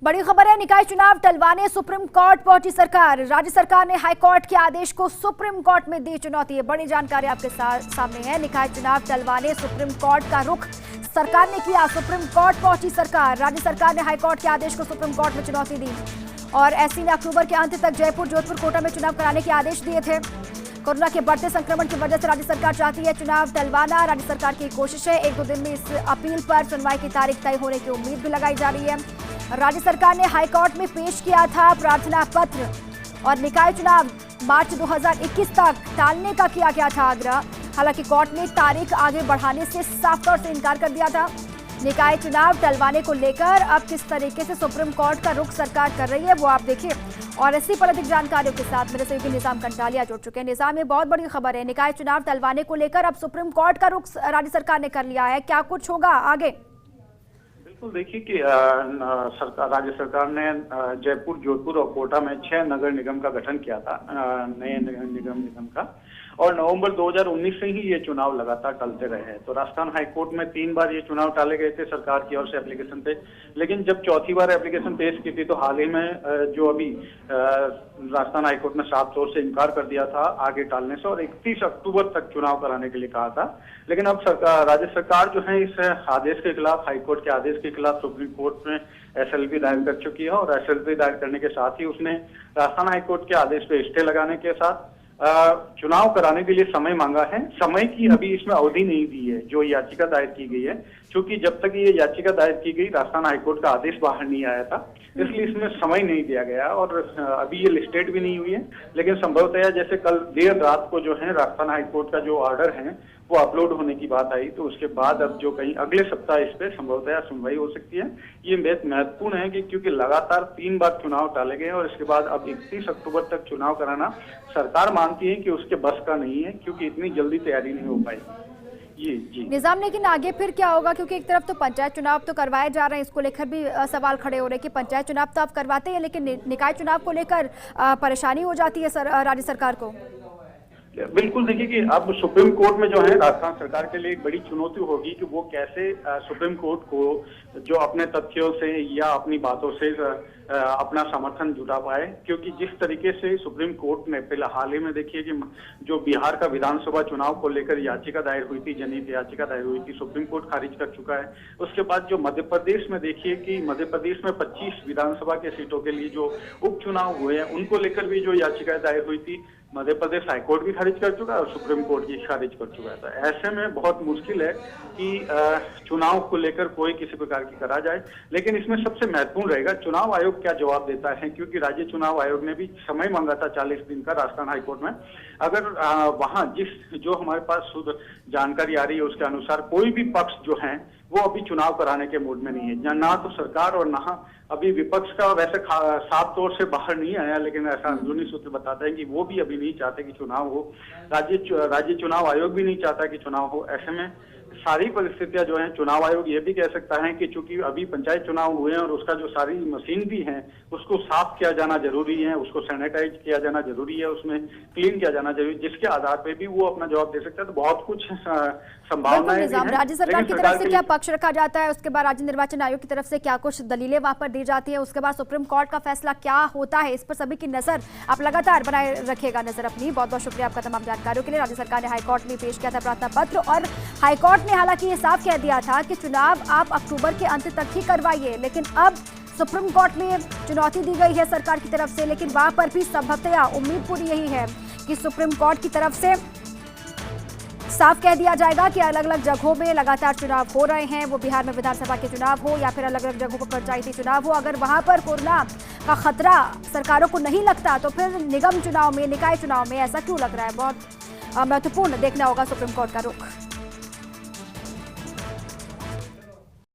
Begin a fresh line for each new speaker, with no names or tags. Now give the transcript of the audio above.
बड़ी खबर है, निकाय चुनाव टलवाने सुप्रीम कोर्ट पहुंची सरकार। राज्य सरकार ने हाई कोर्ट के आदेश को सुप्रीम कोर्ट में दी चुनौती। है बड़ी जानकारी आपके सामने है। निकाय चुनाव टलवाने सुप्रीम कोर्ट का रुख सरकार ने किया। सुप्रीम कोर्ट पहुंची सरकार। राज्य सरकार ने हाई कोर्ट के आदेश को सुप्रीम कोर्ट में चुनौती दी और एससी ने अक्टूबर के अंत तक जयपुर, जोधपुर, कोटा में चुनाव कराने के आदेश दिए थे। कोरोना के बढ़ते संक्रमण की वजह से राज्य सरकार चाहती है चुनाव टलवाना। राज्य सरकार की कोशिश है। 1-2 दिन में इस अपील पर सुनवाई की तारीख तय होने की उम्मीद भी लगाई जा रही है। राज्य सरकार ने हाईकोर्ट में पेश किया था प्रार्थना पत्र और निकाय चुनाव मार्च 2021 तक टालने का किया गया था आग्रह। हालांकि कोर्ट ने तारीख आगे बढ़ाने से साफ तौर से इनकार कर दिया था। निकाय चुनाव टलवाने को लेकर अब किस तरीके से सुप्रीम कोर्ट का रुख सरकार कर रही है वो आप देखिए। और इसी पर अधिक जानकारियों के साथ मेरे सहयोगी निजाम कंटालिया जुड़ चुके हैं। निजाम, में बहुत बड़ी खबर है, निकाय चुनाव टलवाने को लेकर अब सुप्रीम कोर्ट का रुख राज्य सरकार ने कर लिया है। क्या कुछ होगा आगे?
बिल्कुल, देखिए कि राज्य सरकार ने जयपुर, जोधपुर और कोटा में 6 नगर निगम का गठन किया था, नए निगम का। और नवंबर 2019 से ही ये चुनाव लगातार टलते रहे हैं। तो राजस्थान हाईकोर्ट में 3 बार ये चुनाव टाले गए थे सरकार की ओर से एप्लीकेशन पे। लेकिन जब चौथी बार एप्लीकेशन पेश की थी तो हाल ही में जो अभी राजस्थान हाईकोर्ट ने साफ तौर से इनकार कर दिया था आगे टालने से और 31 अक्टूबर तक चुनाव कराने के लिए कहा था। लेकिन अब राज्य सरकार जो है इस आदेश के खिलाफ, हाईकोर्ट के आदेश के खिलाफ सुप्रीम कोर्ट में एसएलपी दायर कर चुकी है। और एसएलपी दायर करने के साथ ही उसने राजस्थान हाईकोर्ट के आदेश पे स्टे लगाने के साथ चुनाव कराने के लिए समय मांगा है। समय की अभी इसमें अवधि नहीं दी है जो याचिका दायर की गई है, क्योंकि जब तक ये याचिका दायर की गई राजस्थान हाईकोर्ट का आदेश बाहर नहीं आया था, इसलिए इसमें समय नहीं दिया गया और अभी ये लिस्टेड भी नहीं हुई है। लेकिन संभवतः जैसे कल देर रात को जो है राजस्थान हाईकोर्ट का जो ऑर्डर है वो अपलोड होने की बात आई, तो उसके बाद अब जो कहीं अगले सप्ताह इस पे संभवतः सुनवाई हो सकती है। ये बेहद महत्वपूर्ण है कि क्योंकि लगातार 3 बार चुनाव टाले गए और इसके बाद अब 31 अक्टूबर तक चुनाव कराना सरकार मानती है कि उसके बस का नहीं है, क्योंकि इतनी जल्दी तैयारी नहीं हो पाएगी। जी
निजाम, लेकिन आगे फिर क्या होगा? क्योंकि एक तरफ तो पंचायत चुनाव तो करवाए जा रहे हैं, इसको लेकर भी सवाल खड़े हो रहे हैं कि पंचायत चुनाव तो आप करवाते हैं लेकिन निकाय चुनाव को लेकर परेशानी हो जाती है राज्य सरकार को।
बिल्कुल, देखिए कि अब सुप्रीम कोर्ट में जो है राजस्थान सरकार के लिए एक बड़ी चुनौती होगी कि वो कैसे सुप्रीम कोर्ट को जो अपने तथ्यों से या अपनी बातों से अपना समर्थन जुटा पाए। क्योंकि जिस तरीके से सुप्रीम कोर्ट ने हाल ही में देखिए कि जो बिहार का विधानसभा चुनाव को लेकर याचिका दायर हुई थी, जनहित याचिका दायर हुई थी, सुप्रीम कोर्ट खारिज कर चुका है। उसके बाद जो मध्य प्रदेश में देखिए कि मध्य प्रदेश में 25 विधानसभा के सीटों के लिए जो उपचुनाव हुए हैं उनको लेकर भी जो याचिका दायर हुई थी मध्य प्रदेश हाईकोर्ट भी खारिज कर चुका है और सुप्रीम कोर्ट भी खारिज कर चुका है। तो ऐसे में बहुत मुश्किल है कि चुनाव को लेकर कोई किसी प्रकार की करा जाए। लेकिन इसमें सबसे महत्वपूर्ण रहेगा चुनाव आयोग क्या जवाब देता है, क्योंकि राज्य चुनाव आयोग ने भी समय मांगा था 40 दिन का राजस्थान हाईकोर्ट में। अगर वहां जो हमारे पास जानकारी आ रही है उसके अनुसार कोई भी पक्ष जो है वो अभी चुनाव कराने के मूड में नहीं है, ना तो सरकार और ना अभी विपक्ष का वैसे साफ तौर से बाहर नहीं आया, लेकिन ऐसा अंदरूनी सूत्र बताते हैं कि वो भी अभी नहीं चाहते कि चुनाव हो। राज्य चुनाव आयोग भी नहीं चाहता कि चुनाव हो। ऐसे में सारी परिस्थितियां जो हैं, चुनाव आयोग ये भी कह सकता है कि चूंकि अभी पंचायत चुनाव हुए हैं और उसका जो सारी मशीन भी है उसको साफ किया जाना जरूरी है, उसको सैनिटाइज किया जाना जरूरी है, उसमें क्लीन किया जाना जरूरी है, जिसके आधार पे भी वो अपना जवाब दे सकता है। तो बहुत कुछ संभावनाएं भी हैं।
राज्य सरकार की तरफ से क्या पक्ष रखा जाता है, उसके बाद राज्य निर्वाचन आयोग की तरफ से क्या कुछ दलीलें वहां पर दी जाती है, उसके बाद सुप्रीम कोर्ट का फैसला क्या होता है, इस पर सभी की नजर आप लगातार बनाए रखिएगा नजर अपनी। बहुत बहुत शुक्रिया आपका तमाम जानकारियों के लिए। राज्य सरकार ने हाईकोर्ट में पेश किया था प्रार्थना पत्र और हाईकोर्ट ने हालांकि ये साफ कह दिया था कि चुनाव आप अक्टूबर के अंत तक ही करवाइए। लेकिन अब सुप्रीम कोर्ट में चुनौती दी गई है सरकार की तरफ से, लेकिन वहां पर भी संभवतया उम्मीद पूरी यही है कि सुप्रीम कोर्ट की तरफ से साफ कह दिया जाएगा कि अलग अलग जगहों में लगातार चुनाव हो रहे हैं, वो बिहार में विधानसभा के चुनाव हो या फिर अलग अलग जगहों पर पंचायती चुनाव हो। अगर वहां पर कोरोना का खतरा सरकारों को नहीं लगता तो फिर निगम चुनाव में, निकाय चुनाव में ऐसा क्यों लग रहा है? बहुत महत्वपूर्ण देखना होगा सुप्रीम कोर्ट का रुख।